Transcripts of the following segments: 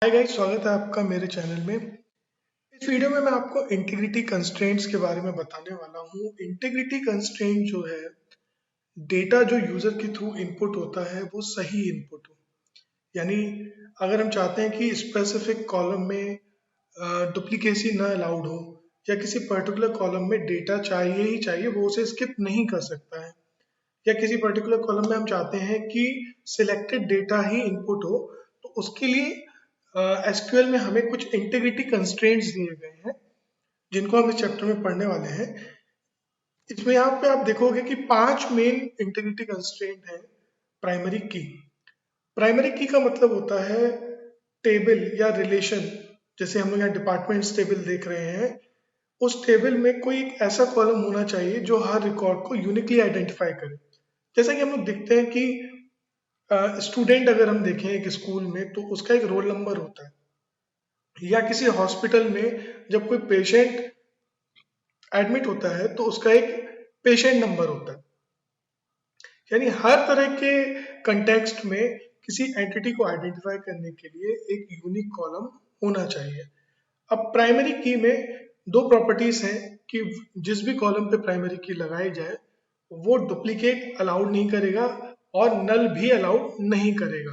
Hi guys, स्वागत है आपका मेरे चैनल में। इस वीडियो में मैं आपको इंटीग्रिटी कंस्ट्रेंट्स के बारे में बताने वाला हूँ। इंटीग्रिटी कंस्ट्रेंट जो है, डेटा जो यूजर के थ्रू इनपुट होता है वो सही इनपुट हो। यानी अगर हम चाहते हैं कि स्पेसिफिक कॉलम में डुप्लीकेसी ना अलाउड हो, या किसी पर्टिकुलर कॉलम में डेटा चाहिए ही चाहिए, वो उसे स्किप नहीं कर सकता है, या किसी पर्टिकुलर कॉलम में हम चाहते हैं कि सिलेक्टेड डेटा ही इनपुट हो, तो उसके लिए एसक्यूएल में हमें कुछ इंटीग्रिटी कंस्ट्रेंट्स दिए गए हैं, जिनको हम इस चैप्टर में पढ़ने वाले हैं। इसमें यहाँ पे आप देखोगे कि 5 मेन इंटीग्रिटी कंस्ट्रेंट हैं। प्राइमरी की प्राइमरी की का मतलब होता है टेबल या रिलेशन। जैसे हम लोग यहाँ डिपार्टमेंट्स टेबल देख रहे हैं, उस टेबल में कोई एक ऐसा कॉलम होना चाहिए जो हर रिकॉर्ड को यूनिकली आइडेंटिफाई करे। जैसा कि हम लोग देखते हैं कि स्टूडेंट अगर हम देखें एक स्कूल में, तो उसका एक रोल नंबर होता है, या किसी हॉस्पिटल में जब कोई पेशेंट एडमिट होता है तो उसका एक पेशेंट नंबर होता है। यानी हर तरह के कंटेक्स्ट में किसी एंटिटी को आइडेंटिफाई करने के लिए एक यूनिक कॉलम होना चाहिए। अब प्राइमरी की में दो प्रॉपर्टीज हैं कि जिस भी कॉलम पे प्राइमरी की लगाई जाए वो डुप्लीकेट अलाउड नहीं करेगा और नल भी अलाउड नहीं करेगा।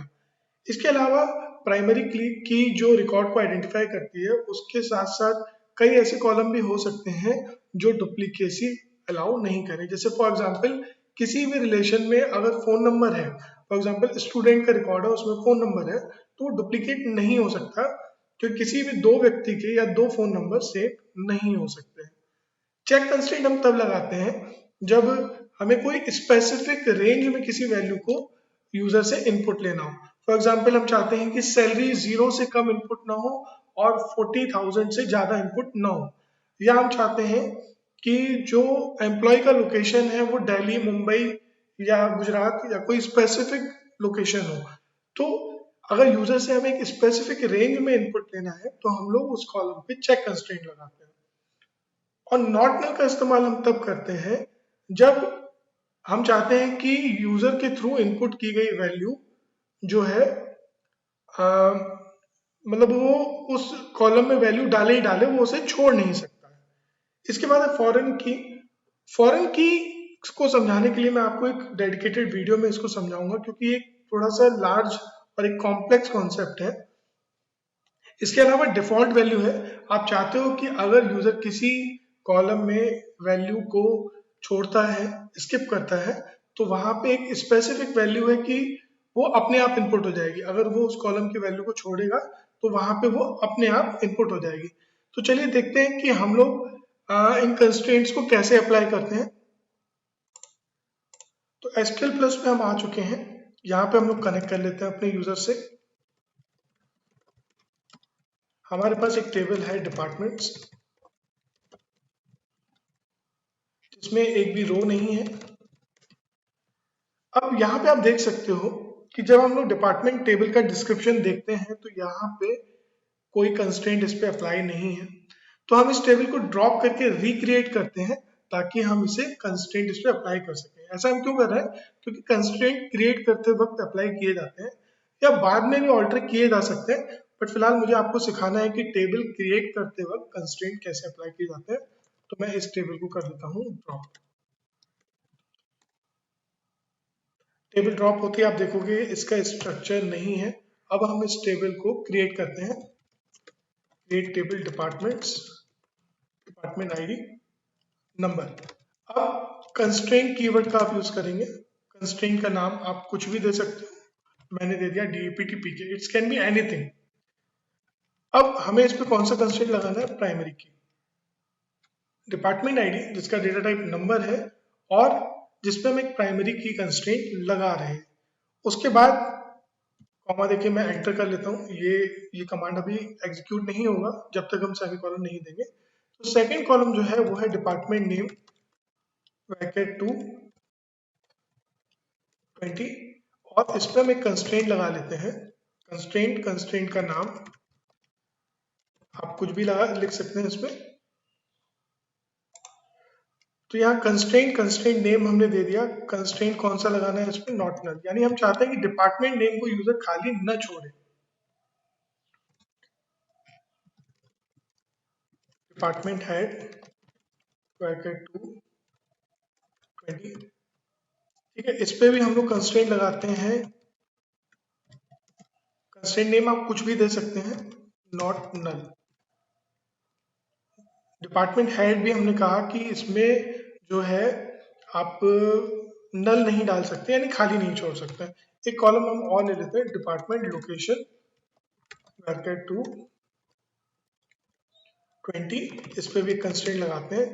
इसके अलावा प्राइमरी की जो रिकॉर्ड को आइडेंटिफाई करती है, उसके साथ साथ कई ऐसे कॉलम भी हो सकते हैं जो डुप्लीकेसी अलाउ नहीं करें। जैसे फॉर एग्जांपल किसी भी रिलेशन में अगर फोन नंबर है, फॉर एग्जांपल स्टूडेंट का रिकॉर्ड है, उसमें फोन नंबर है, तो वो डुप्लीकेट नहीं हो सकता, क्योंकि किसी भी दो व्यक्ति के या दो फोन नंबर सेम नहीं हो सकते हैं। चेक कंस्ट्रेंट हम तब लगाते हैं जब हमें कोई स्पेसिफिक रेंज में किसी वैल्यू को यूजर से इनपुट लेना हो। फॉर एग्जांपल हम चाहते हैं कि सैलरी 0 से कम इनपुट ना हो और 40,000 से ज्यादा इनपुट ना हो, या हम चाहते हैं कि जो एम्प्लॉय का लोकेशन है वो दिल्ली, मुंबई या गुजरात या कोई स्पेसिफिक लोकेशन हो। तो अगर यूजर से हमें एक स्पेसिफिक रेंज में इनपुट लेना है तो हम लोग उस कॉलम पे चेक कंस्ट्रेंट लगाते हैं। और नॉट नल का इस्तेमाल हम तब करते हैं जब हम चाहते हैं कि यूजर के थ्रू इनपुट की गई वैल्यू जो है, मतलब वो उस कॉलम में वैल्यू डाले ही डाले, वो उसे छोड़ नहीं सकता है। इसके बाद है फॉरेन की को समझाने के लिए मैं आपको एक डेडिकेटेड वीडियो में इसको समझाऊंगा, क्योंकि ये थोड़ा सा लार्ज और एक कॉम्प्लेक्स कॉन्सेप्ट है। इसके अलावा डिफॉल्ट वैल्यू है। आप चाहते हो कि अगर यूजर किसी कॉलम में वैल्यू को छोड़ता है, स्किप करता है, तो वहां पे एक स्पेसिफिक वैल्यू है कि वो अपने आप इनपुट हो जाएगी। अगर वो उस कॉलम की वैल्यू को छोड़ेगा तो वहां पे वो अपने आप इनपुट हो जाएगी। तो चलिए देखते हैं कि हम लोग इन कंस्ट्रेंट्स को कैसे अप्लाई करते हैं। तो एसक्यूएल प्लस में हम आ चुके हैं। यहाँ पे हम लोग कनेक्ट कर लेते हैं अपने यूजर से। हमारे पास एक टेबल है डिपार्टमेंट्स, जिसमें एक भी रो नहीं है। अब यहाँ पे आप देख सकते हो कि जब हम लोग डिपार्टमेंट टेबल का डिस्क्रिप्शन देखते हैं तो यहाँ पे कोई कंस्ट्रेंट इस पे अप्लाई नहीं है। तो हम इस टेबल को ड्रॉप करके रिक्रिएट करते हैं ताकि हम इसे कंस्ट्रेंट इस पे अप्लाई कर सकें। ऐसा हम क्यों कर रहे हैं? क्योंकि कंस्ट्रेंट क्रिएट करते वक्त अप्लाई किए जाते हैं, या बाद में भी ऑल्टर किए जा सकते हैं, बट फिलहाल मुझे आपको सिखाना है कि टेबल क्रिएट करते वक्त कंस्ट्रेंट कैसे अप्लाई किए जाते हैं। तो मैं इस टेबल को कर देता हूँ ड्रॉप। टेबल ड्रॉप होती है, आप देखोगे इसका स्ट्रक्चर नहीं है। अब हम इस टेबल को क्रिएट करते हैं। Create table departments, department ID, number. अब कंस्ट्रेंट कीवर्ड का आप यूज करेंगे। कंस्ट्रेंट का नाम आप कुछ भी दे सकते हो। मैंने दे दिया डीईपीटी पीके, इट्स कैन बी एनीथिंग। अब हमें इस पे कौन सा कंस्ट्रेंट लगाना है? प्राइमरी की। डिपार्टमेंट आईडी जिसका डेटा टाइप नंबर है, और जिसपे हम एक प्राइमरी की कंस्ट्रेंट लगा रहे हैं। उसके बाद कॉमा देके मैं एंटर कर लेता हूँ। ये कमांड अभी एग्जीक्यूट नहीं होगा जब तक हम सेमीकोलन नहीं देंगे। तो सेकंड कॉलम जो है वो है डिपार्टमेंट नेम ब्रैकेट 2 20, और इस पर हम एक कंस्ट्रेंट लगा लेते हैं। कंस्ट्रेंट का नाम आप कुछ भी लिख सकते हैं इसमें। तो यहाँ कंस्ट्रेंट नेम हमने दे दिया। कंस्ट्रेंट कौन सा लगाना है इसमें? Not null. यानी हम चाहते हैं कि डिपार्टमेंट नेम को यूजर खाली न छोड़े। Department head bracket 2 20। ठीक है, इस पे भी हम लोग कंस्ट्रेंट लगाते हैं। कंस्ट्रेंट नेम आप कुछ भी दे सकते हैं, नॉट नल। डिपार्टमेंट हेड भी हमने कहा कि इसमें जो है आप नल नहीं डाल सकते, यानी खाली नहीं छोड़ सकते। एक कॉलम हम और ले लेते हैं, डिपार्टमेंट लोकेशन ब्रैकेट 2 20। इस पे भी कंस्ट्रेंट लगाते हैं।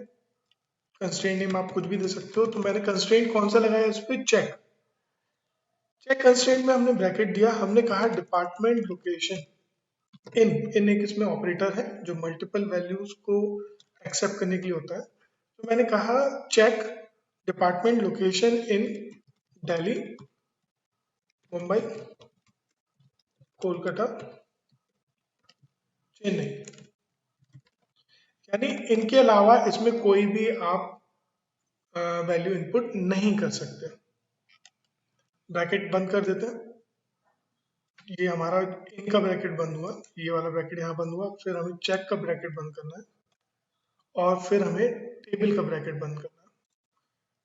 कंस्ट्रेंट नेम आप कुछ भी दे सकते हो। तो मैंने कंस्ट्रेंट कौन सा लगाया इस पे, चेक। चेक कंस्ट्रेंट में हमने ब्रैकेट दिया, हमने कहा डिपार्टमेंट लोकेशन इन एक इसमें ऑपरेटर है जो मल्टीपल वैल्यूज को एक्सेप्ट करने के लिए होता है। तो मैंने कहा check department location in Delhi, Mumbai, Kolkata, Chennai, यानी इनके अलावा इसमें कोई भी आप वैल्यू इनपुट नहीं कर सकते। ब्रैकेट बंद कर देते हैं। ये हमारा इनका ब्रैकेट बंद हुआ, ये वाला ब्रैकेट यहाँ बंद हुआ। फिर हमें चेक का ब्रैकेट बंद करना है और फिर हमें टेबल का ब्रैकेट बंद करना है।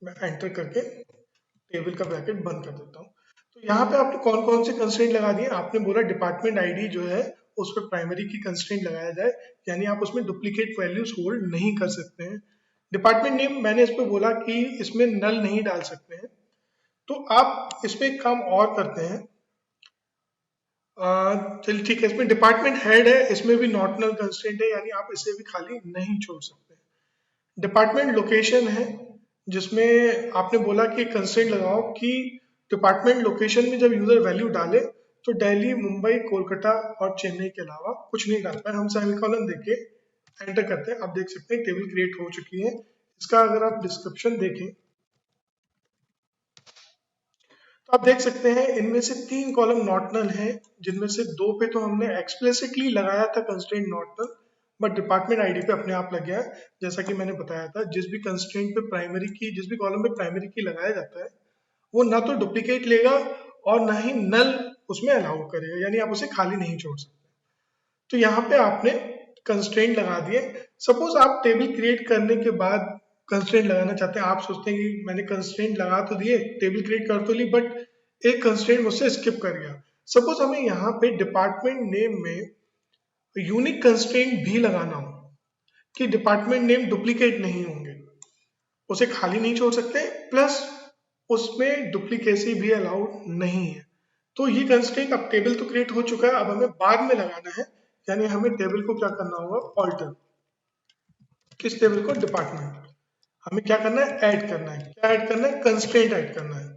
मैं एंटर करके टेबल का ब्रैकेट बंद कर देता हूँ। तो यहाँ पे आपने कौन कौन से कंस्ट्रेंट लगा दिए, आपने बोला डिपार्टमेंट आईडी जो है उस पर प्राइमरी की कंस्ट्रेंट लगाया जाए, यानी आप उसमें डुप्लीकेट वैल्यूज होल्ड नहीं कर सकते हैं। डिपार्टमेंट नेम मैंने इस पर बोला कि इसमें नल नहीं डाल सकते हैं। तो आप इस पे एक काम और करते हैं, चलिए ठीक है, इसमें डिपार्टमेंट हेड है, इसमें भी नॉट नल कंस्ट्रेंट है, यानी आप इसे भी खाली नहीं छोड़ सकते। डिपार्टमेंट लोकेशन है, जिसमें आपने बोला कि कंस्ट्रेंट लगाओ कि डिपार्टमेंट लोकेशन में जब यूजर वैल्यू डाले तो दिल्ली, मुंबई, कोलकाता और चेन्नई के अलावा कुछ नहीं डालता है। हम सेमीकोलन देके एंटर करते हैं। आप देख सकते हैं टेबल क्रिएट हो चुकी है। इसका अगर आप डिस्क्रिप्शन देखें तो आप देख सकते हैं इनमें से 3 कॉलम नॉट नल हैं, जिनमें से 2 पे तो हमने एक्सप्लिसिटली लगाया था constraint not null, but department ID पे अपने आप लग गया है। जैसा कि मैंने बताया था, जिस भी कंस्ट्रेंट पे प्राइमरी की, जिस भी कॉलम पे प्राइमरी की लगाया जाता है वो ना तो डुप्लीकेट लेगा और ना ही नल उसमें अलाउ करेगा, यानी आप उसे खाली नहीं छोड़ सकते। तो यहाँ पे आपने कंस्ट्रेंट लगा दिए। सपोज आप टेबल क्रिएट करने के बाद कंस्ट्रेंट लगाना चाहते हैं, आप सोचते हैं कि मैंने कंस्ट्रेंट लगा तो दिए, टेबल क्रिएट कर तो ली, बट एक कंस्ट्रेंट मुझसे स्किप कर गया। सपोज हमें यहाँ पे डिपार्टमेंट नेम में यूनिक कंस्ट्रेंट भी लगाना हो कि डिपार्टमेंट नेम डुप्लीकेट नहीं होंगे, उसे खाली नहीं छोड़ सकते, प्लस उसमें डुप्लीकेसी भी अलाउड नहीं है। तो ये कंस्ट्रेंट अब टेबल तो क्रिएट हो चुका है, अब हमें बाद में लगाना है, यानी हमें टेबल को क्या करना होगा, ऑल्टर। किस टेबल को, डिपार्टमेंट। हमें क्या करना है, ऐड करना है। क्या ऐड करना है, कंस्ट्रेंट ऐड करना है।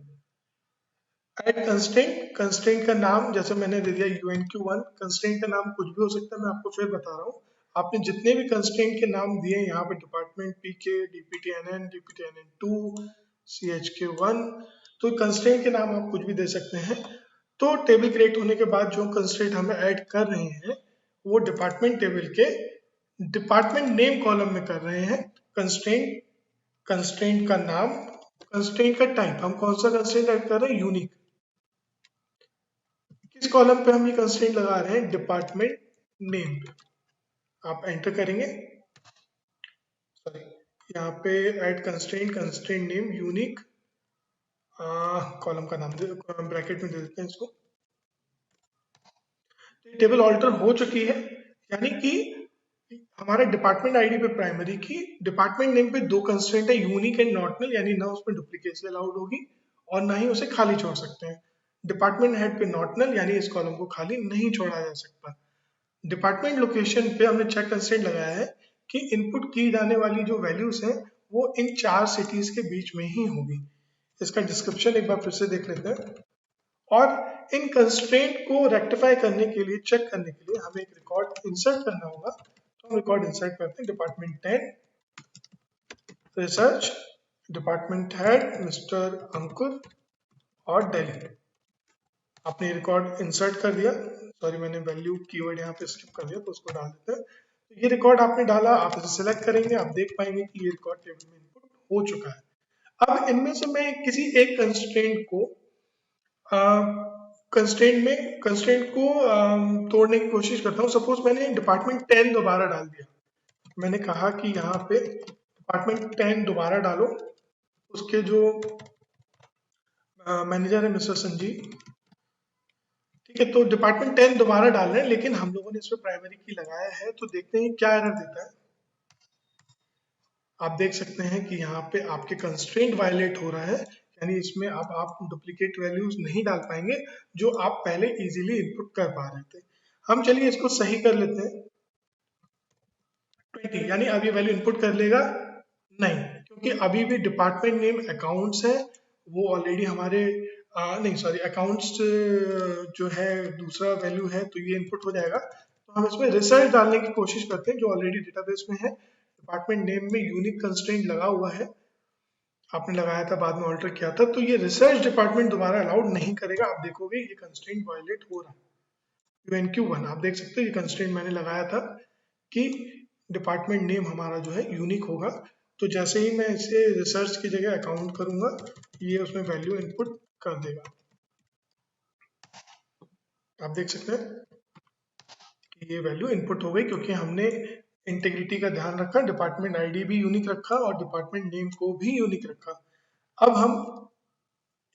ऐड कंस्ट्रेंट, कंस्ट्रेंट का नाम जैसे मैंने दे दिया UNQ1। कंस्ट्रेंट का नाम कुछ भी हो सकता है, मैं आपको फिर बता रहा हूँ। आपने जितने भी कंस्ट्रेंट के नाम दिए यहाँ पे, department PK, DPTNN, DPTNN2, CHK1, तो कंस्ट्रेंट के नाम आप कुछ भी दे सकते हैं। तो टेबल क्रिएट होने के बाद जो कंस्ट्रेंट हमें ऐड कर रहे हैं वो डिपार्टमेंट टेबल के डिपार्टमेंट नेम कॉलम में कर रहे हैं। कंस्ट्रेंट, कंस्ट्रेंट का नाम, कंस्ट्रेंट का टाइप, हम कौन सा कंस्ट्रेंट ऐड कर रहे हैं, यूनिक। किस कॉलम पे हम ये कंस्ट्रेंट लगा रहे हैं, डिपार्टमेंट नेम पे। आप एंटर करेंगे, सॉरी, यहाँ पे add constraint, constraint name unique, column का नाम दे, ब्रैकेट में दे देते हैं इसको। टेबल ऑल्टर हो चुकी है, यानी कि हमारे डिपार्टमेंट आईडी पे प्राइमरी की, डिपार्टमेंट नेम पे 2 कंस्ट्रेंट है, यूनिक एंड नॉट नल, यानी ना उसमें डुप्लीकेसी अलाउड होगी और ना ही उसे खाली छोड़ सकते हैं। डिपार्टमेंट हेड पे नॉट नल, यानी इस कॉलम को खाली नहीं छोड़ा जा सकता। डिपार्टमेंट लोकेशन पे हमने चेक कंस्ट्रेंट लगाया है कि इनपुट की जाने वाली जो वैल्यूज हैं वो इन 4 सिटीज के बीच में ही होगी। इसका डिस्क्रिप्शन एक बार फिर से देख लेते हैं। और इन कंस्ट्रेंट को रेक्टिफाई करने के लिए, चेक करने के लिए हमें एक रिकॉर्ड इंसर्ट करना होगा। तो हम रिकॉर्ड इंसर्ट करते हैं, department 10 research, department head mister Ankur और दिल्ली। आपने रिकॉर्ड इंसर्ट कर दिया, सॉरी मैंने वैल्यू कीवर्ड यहाँ पे स्किप कर दिया, तो उसको डाल देते हैं। तो ये रिकॉर्ड आपने डाला, आप इसे सिलेक्ट करेंगे, आप देख पाएंगे कि ये रिकॉर्ड टेबल में इनपुट हो चुका है। अब इनमें से मैं किसी एक कंस्ट्रेंट को कंस्ट्रेंट को तोड़ने की कोशिश करता हूँ। सपोज मैंने डिपार्टमेंट 10 दोबारा डाल दिया, मैंने कहा कि यहाँ पे डिपार्टमेंट 10 दोबारा डालो, उसके जो मैनेजर है मिस्टर संजीव, ठीक है। तो डिपार्टमेंट 10 दोबारा डाल रहे हैं, लेकिन हम लोगों ने इसमें प्राइमरी की लगाया है, तो देखते हैं क्या एरर देता है। आप देख सकते हैं कि यहाँ पे आपके कंस्ट्रेंट वायलेट हो रहा है, यानी इसमें अब आप डुप्लीकेट वैल्यूज नहीं डाल पाएंगे जो आप पहले इजीली इनपुट कर पा रहे थे। हम चलिए इसको सही कर लेते हैं। 20 यानी अब ये वैल्यू इनपुट कर लेगा नहीं, क्योंकि अभी भी डिपार्टमेंट नेम अकाउंट्स है, वो ऑलरेडी हमारे नहीं सॉरी अकाउंट्स जो है दूसरा वैल्यू है, तो ये इनपुट हो जाएगा। तो हम इसमें रिसर्च डालने की कोशिश करते हैं जो ऑलरेडी डेटाबेस में है। डिपार्टमेंट नेम में यूनिक कंस्ट्रेंट लगा हुआ है, आपने लगाया था बाद में ऑल्टर किया था, तो ये रिसर्च डिपार्टमेंट दोबारा अलाउड नहीं करेगा। आप देखोगे ये कंस्ट्रेंट वायलेट हो रहा है। UNQ1 आप देख सकते हो, ये कंस्ट्रेंट मैंने लगाया था कि डिपार्टमेंट नेम हमारा जो है यूनिक होगा। तो जैसे ही मैं इसे रिसर्च की जगह अकाउंट करूंगा, ये उसमें वैल्यू इनपुट कर देगा। आप देख सकते हैं कि ये वैल्यू इनपुट हो गई, क्योंकि हमने इंटीग्रिटी का ध्यान रखा, डिपार्टमेंट आईडी भी यूनिक रखा और डिपार्टमेंट नेम को भी यूनिक रखा। अब हम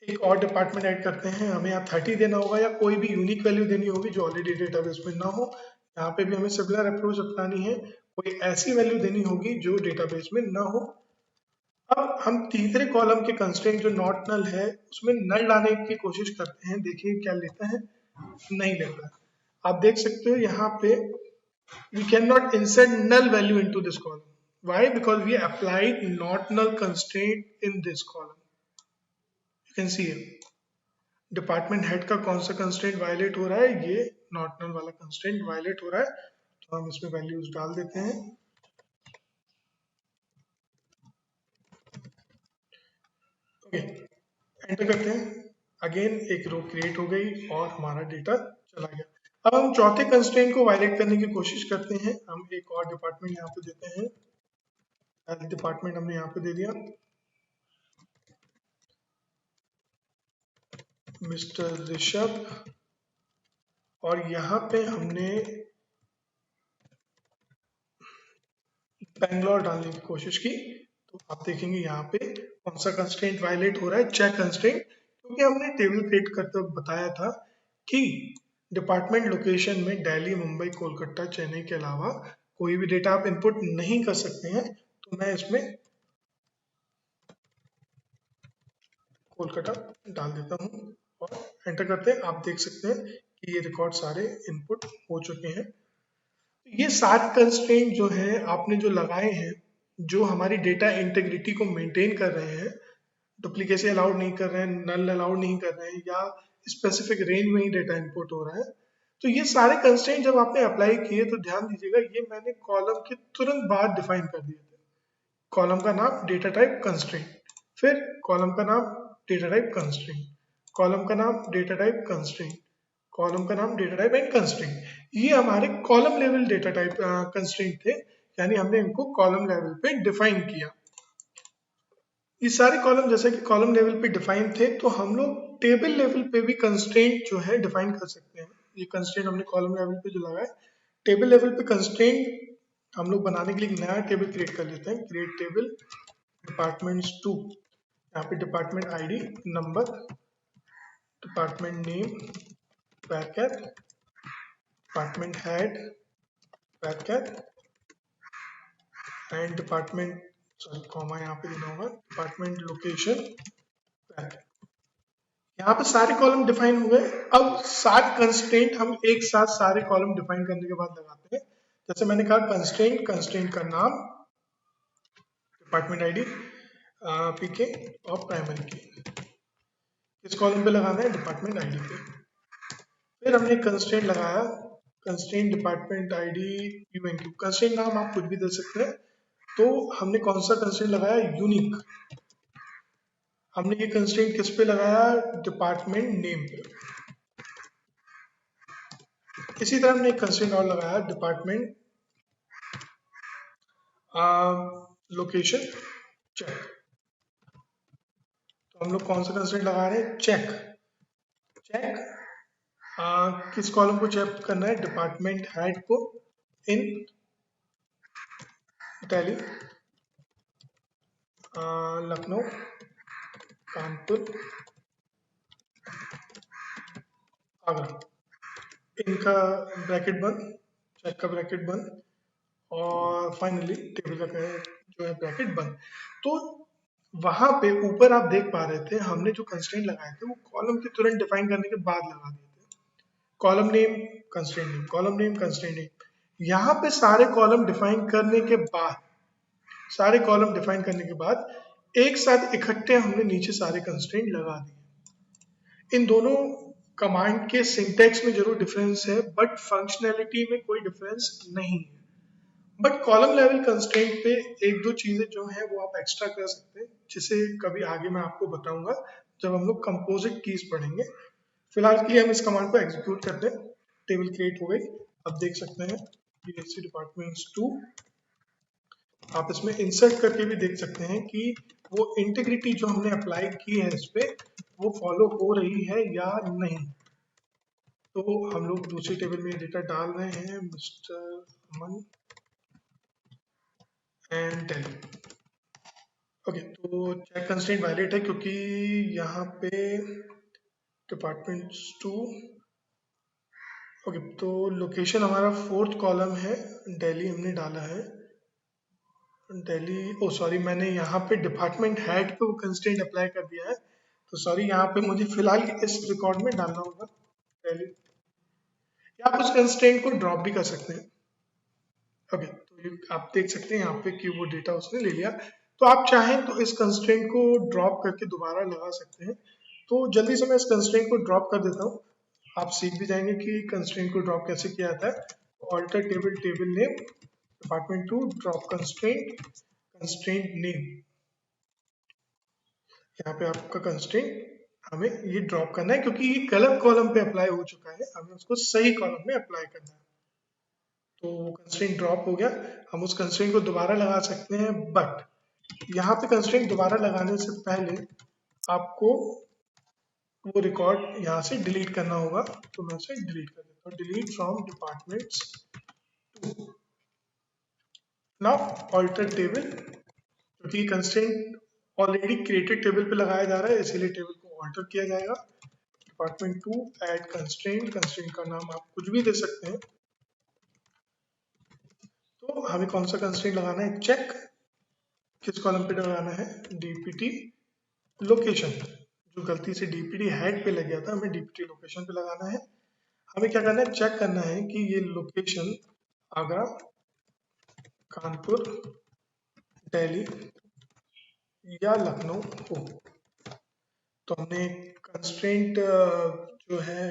एक और डिपार्टमेंट ऐड करते हैं, हमें यहाँ 30 देना होगा या कोई भी यूनिक वैल्यू देनी होगी जो ऑलरेडी डेटाबेस में ना हो। यहाँ पे भी हमें सिमिलर अप्रोच अपनानी है, कोई ऐसी वैल्यू देनी होगी जो डेटाबेस में ना हो। अब हम तीसरे कॉलम के कंस्ट्रेंट जो नॉट नल है उसमें नल डालने की कोशिश करते हैं, देखिए क्या लेता है। नहीं लेता। आप देख सकते हो यहाँ पे we cannot insert null value into this column. Why? Because we applied not null constraint in this column. You can see it. Department head का कौन सा कंस्ट्रेंट वायलेट हो रहा है, ये नॉट नल वाला कंस्ट्रेंट वायलेट हो रहा है, तो हम इसमें वैल्यूज डाल देते हैं। ओके, एंटर करते हैं। अगेन एक रो क्रिएट हो गई और हमारा डेटा चला गया। अब हम चौथे कंस्ट्रेंट को वायलेट करने की कोशिश करते हैं। हम एक और डिपार्टमेंट यहाँ पे देते हैं, हेल्थ डिपार्टमेंट हमने यहाँ पे दे दिया, मिस्टर ऋषभ, और यहाँ पे हमने बैंगलोर डालने की कोशिश की। तो आप देखेंगे यहाँ पे कौन सा कंस्ट्रेंट वायलेट हो रहा है, चेक कंस्ट्रेंट, क्योंकि हमने टेबल क्रिएट करते वक्त बताया था कि डिपार्टमेंट लोकेशन में दिल्ली, मुंबई, कोलकाता, चेन्नई के अलावा कोई भी डेटा आप इनपुट नहीं कर सकते हैं। तो मैं इसमें कोलकाता डाल देता हूँ और एंटर करते हैं। आप देख सकते हैं कि ये रिकॉर्ड सारे इनपुट हो चुके हैं। ये 7 कंस्ट्रेंट जो है आपने जो लगाए हैं, जो हमारी डेटा इंटीग्रिटी को मेंटेन कर रहे हैं, डुप्लीकेसी अलाउड नहीं कर रहे हैं, नल अलाउड नहीं कर रहे हैं, या स्पेसिफिक रेंज में ही डेटा इनपुट हो रहा है, तो ये सारे कंस्ट्रेंट जब आपने अप्लाई किए तो ध्यान दीजिएगा ये मैंने कॉलम के तुरंत बाद डिफाइन कर दिए थे। कॉलम का नाम डेटा टाइप कंस्ट्रेंट, फिर कॉलम का नाम डेटा टाइप कंस्ट्रेंट, कॉलम का नाम डेटा टाइप कंस्ट्रेंट, कॉलम का नाम डेटा टाइप एंड कंस्ट्रेंट। ये हमारे column level data type constraint थे, यानी हमने इनको कॉलम लेवल पे डिफाइन किया। ये सारे कॉलम जैसे कि कॉलम लेवल पे डिफाइन थे, तो हम लोग टेबल लेवल पे भी कंस्ट्रेंट जो है डिफाइन कर सकते हैं। ये कंस्ट्रेंट हमने कॉलम लेवल पे जो लगाया, टेबल लेवल पे कंस्ट्रेंट हम लोग बनाने के लिए एक नया टेबल क्रिएट कर लेते हैं। क्रिएट टेबल डिपार्टमेंट्स 2, यहाँ पे department ID, number, department name, packet, department head, packet, and department, sorry comma यहाँ पे देना होगा, डिपार्टमेंट लोकेशन, पैकेट। यहाँ पे सारे कॉलम डिफाइन हुए। अब 7 कंस्ट्रेंट हम एक साथ सारे कॉलम डिफाइन करने के बाद लगाते हैं। जैसे मैंने कहा कंस्ट्रेंट, कंस्ट्रेंट का नाम, डिपार्टमेंट आईडी, पीके और प्राइमरी की, किस कॉलम पे लगाना है, डिपार्टमेंट आईडी पे। फिर हमने कंस्ट्रेंट लगाया, कंस्ट्रेंट डिपार्टमेंट आईडी यूएनक्यू, कंस्ट्रेंट नाम आप कुछ भी दे सकते हैं। तो हमने कौन सा कंस्ट्रेंट लगाया, यूनिक। हमने ये कंस्ट्रेंट किस पे लगाया, डिपार्टमेंट नेम पे। इसी तरह हमने एक कंस्ट्रेंट और लगाया, डिपार्टमेंट लोकेशन चेक। तो हम लोग कौन सा कंस्ट्रेंट लगा रहे हैं, चेक। चेक किस कॉलम को चेक करना है, डिपार्टमेंट हेड को इन दिल्ली, लखनऊ, कानपुर, आगरा, इनका ब्रैकेट बंद, चेक का ब्रैकेट बंद, और फाइनली टेबल का जो है ब्रैकेट बंद। तो वहां पे ऊपर आप देख पा रहे थे हमने जो कंस्ट्रेंट लगाए थे वो कॉलम के तुरंत डिफाइन करने के बाद लगा दिए थे। Column name, constraint name, column name, constraint name. यहाँ पे सारे कॉलम डिफाइन करने के बाद, सारे कॉलम डिफाइन करने के बाद एक साथ इकट्ठे हमने नीचे सारे कंस्ट्रेंट लगा दिए। इन दोनों कमांड के सिंटेक्स में जरूर डिफरेंस है बट फंक्शनैलिटी में कोई डिफरेंस नहीं है। बट कॉलम लेवल कंस्ट्रेंट पे एक दो चीजें जो हैं वो आप एक्स्ट्रा कर सकते हैं, जिसे कभी आगे मैं आपको बताऊंगा जब हम लोग कंपोजिट कीज पढ़ेंगे। फिलहाल के लिए हम इस कमांड को एग्जीक्यूट करते हैं। टेबल क्रिएट हो गई, आप देख सकते हैं बीएससी डिपार्टमेंट्स 2। आप इसमें इंसर्ट करके भी देख सकते हैं कि वो इंटीग्रिटी जो हमने अप्लाई की है इस पे वो फॉलो हो रही है या नहीं। तो हम लोग दूसरी टेबल में डेटा डाल रहे हैं, मिस्टर अमन एंड टेल। ओके, तो चेक कंस्ट्रेंट वायलेट है क्योंकि यहाँ पे डिपार्टमेंट्स 2। ओके, तो लोकेशन हमारा फोर्थ कॉलम है, दिल्ली हमने डाला है, दिल्ली। ओ सॉरी, मैंने यहाँ पे डिपार्टमेंट हेड पे वो कंस्ट्रेंट अप्लाई कर दिया है, तो सॉरी यहाँ पे मुझे फिलहाल इस रिकॉर्ड में डालना होगा दिल्ली। या आप उस कंस्ट्रेंट को ड्रॉप भी कर सकते हैं। ओके, तो आप देख सकते हैं यहाँ पे कि वो डेटा उसने ले लिया। तो आप चाहें तो इस कंस्ट्रेंट को ड्रॉप करके दोबारा लगा सकते हैं। तो जल्दी से मैं इस कंस्ट्रेंट को ड्रॉप कर देता हूँ, आप सीख भी जाएंगे कि कंस्ट्रेंट को ड्रॉप कैसे किया जाता है। Alter table, table name, department 2, drop constraint, constraint name. यहाँ पे आपका कंस्ट्रेंट हमें ये ड्रॉप करना है क्योंकि ये गलत कॉलम पे अप्लाई हो चुका है, हमें उसको सही कॉलम में अप्लाई करना है। तो कंस्ट्रेंट ड्रॉप हो गया। हम उस कंस्ट्रेंट को दोबारा लगा सकते हैं, बट यहाँ पे कंस्ट्रेंट दोबारा लगाने से पहले आपको वो रिकॉर्ड यहाँ से डिलीट करना होगा। तो मैं उसे डिलीट कर देता हूँ, delete from departments 2। Now alter table, क्योंकि कंस्ट्रेंट ऑलरेडी क्रिएटेड टेबल पे लगाया जा रहा है इसीलिए टेबल को ऑल्टर किया जाएगा। डिपार्टमेंट 2 ऐड कंस्ट्रेंट, कंस्ट्रेंट का नाम आप कुछ भी दे सकते हैं। तो हमें कौन सा कंस्ट्रेंट लगाना है, चेक। किस कॉलम पे लगाना है, डीपीटी लोकेशन। जो गलती से डीपीटी हेड पे लग गया था, हमें डीपीटी लोकेशन पे लगाना है। हमें क्या करना है, चेक करना है कि ये लोकेशन आगरा, कानपुर, दिल्ली या लखनऊ हो। तो हमने कंस्ट्रेंट जो है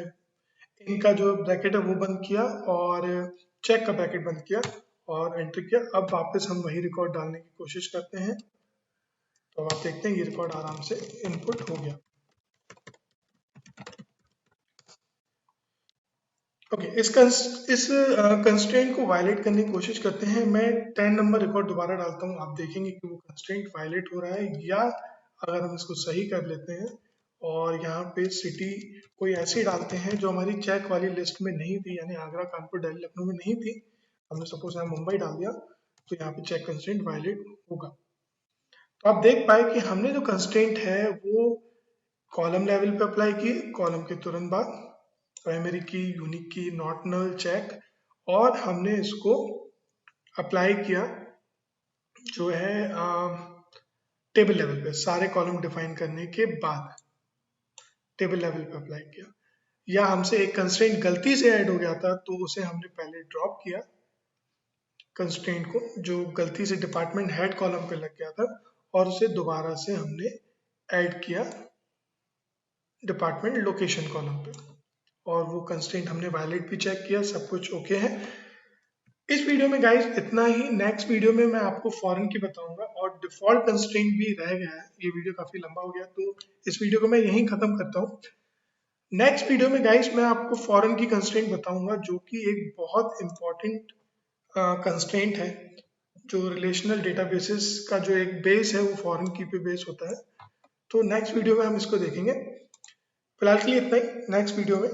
इनका जो ब्रैकेट है वो बंद किया और चेक का ब्रैकेट बंद किया और एंटर किया। अब वापस हम वही रिकॉर्ड डालने की कोशिश करते हैं। तो आप देखते हैं ये रिकॉर्ड आराम से इनपुट हो गया। ओके, इस कंस्ट्रेंट को वायलेट करने की कोशिश करते हैं। मैं 10 नंबर रिकॉर्ड दोबारा डालता हूँ, आप देखेंगे कि वो कंस्ट्रेंट वायलेट हो रहा है या अगर हम इसको सही कर लेते हैं और यहाँ पे सिटी कोई ऐसी डालते हैं जो हमारी चेक वाली लिस्ट में नहीं थी, यानी आगरा, कानपुर, दिल्ली, लखनऊ में नहीं थी, हमने सपोज यहाँ मुंबई डाल दिया, तो यहाँ पे चेक कंस्ट्रेंट वायलेट होगा। तो आप देख पाए कि हमने जो कंस्ट्रेंट है वो कॉलम लेवल पे अप्लाई किए, कॉलम के तुरंत बाद प्राइमरी की, यूनिक की, नॉट नल, चेक, और हमने इसको अप्लाई किया जो है टेबल लेवल पे, सारे कॉलम डिफाइन करने के बाद टेबल लेवल पे अप्लाई किया। या हमसे एक कंस्ट्रेंट गलती से ऐड हो गया था तो उसे हमने पहले ड्रॉप किया कंस्ट्रेंट को, जो गलती से डिपार्टमेंट हेड कॉलम पे लग गया था, और उसे दोबारा से हमने ऐड किया डिपार्टमेंट लोकेशन कॉलम पे, और वो कंस्ट्रेंट हमने वायलेट भी चेक किया, सब कुछ ओके है। इस वीडियो में गाइस इतना ही। नेक्स्ट वीडियो में मैं आपको फॉरेन की बताऊंगा और डिफॉल्ट कंस्ट्रेंट भी रह गया है। ये वीडियो काफी लंबा हो गया तो इस वीडियो को मैं यहीं खत्म करता हूँ। नेक्स्ट वीडियो में गाइस मैं आपको फॉरेन की कंस्ट्रेंट बताऊंगा जो कि एक बहुत इंपॉर्टेंट कंस्ट्रेंट है। जो रिलेशनल डेटाबेसेस का जो एक बेस है वो फॉरेन की पे बेस होता है। तो नेक्स्ट वीडियो में हम इसको देखेंगे। फिलहाल के लिए इतना ही, नेक्स्ट वीडियो में